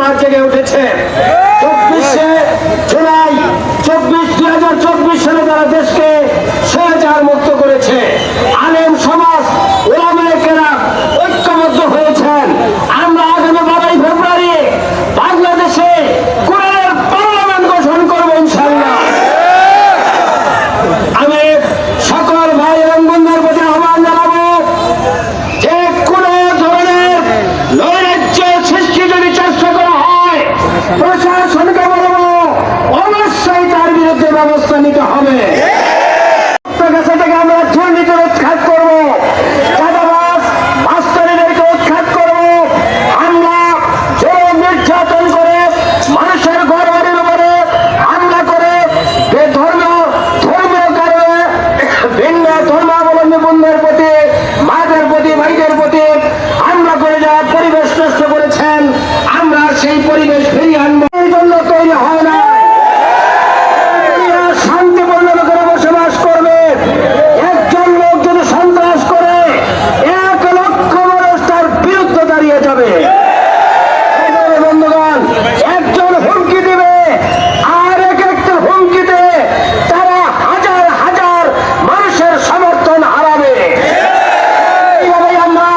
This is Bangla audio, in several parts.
সমাজ জেগে উঠেছে। 24শে জুলাই 2024 সালে তারা দেশকে স্বৈরাচার মুক্ত করেছে। আলেম সমাজ ওলামায়ে কেরাম ঐক্যবদ্ধ হয়েছেন। আমরা আগামী 12ই ফেব্রুয়ারি বাংলাদেশে কোরআনের পার্লামেন্ট গঠন করব ইনশাআল্লাহ। আমি সকল ভাই এবং বন্ধুদের প্রতি আহ্বান জানাবো যে কোন ধরনের নৈরাজ্য সৃষ্টি যদি চেষ্টা করা হয়, প্রশাসনকে বলবো অবশ্যই তার বিরুদ্ধে ব্যবস্থা নিতে হবে। আমরা দুর্নীতির উৎখাত করবো, চাঁদাবাজ মাস্টারদেরকে উৎখাত করবো। আমরা জোর নির্যাতন করে মানুষের ঘর বাড়ির উপরে হামলা করে ধর্মীয় কারণে ভিন্ন ধর্মাবলম্বী বন্ধুদের প্রতি, মাদের প্রতি, ভাইদের প্রতি হামলা করে যা পরিবেশ নষ্ট করেছেন, আমরা সেই পরিবেশ ফিরিয়ে আনবো। এই জন্য তৈরি হয় না শান্তিপূর্ণ লোকেরা বসবাস করবে। একজন লোক যদি সন্ত্রাস করে 1 লক্ষ মানুষ তার বিরুদ্ধে দাঁড়িয়ে যাবে। বন্ধুগণ, একজন হুমকি দিবে আর একটা হুমকিতে তারা হাজার হাজার মানুষের সমর্থন হারাবে। এইভাবে আমরা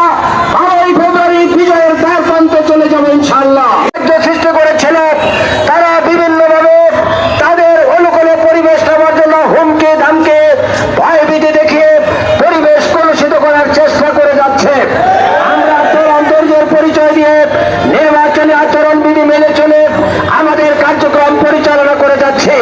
12ই ফেব্রুয়ারি বিজয়ের দ্বার প্রান্তে চলে যাবো ইনশাআল্লাহ। সৃষ্টি করেছিল তারা বিভিন্নভাবে তাদের অনুকূলে পরিবেশ নেওয়ার জন্য হুমকি ধামকে ভয়ভীতি দেখিয়ে পরিবেশ কলুষিত করার চেষ্টা করে যাচ্ছে। আমরা অন্তর্যের পরিচয় দিয়ে নির্বাচনী আচরণবিধি মেনে চলে আমাদের কার্যক্রম পরিচালনা করে যাচ্ছি।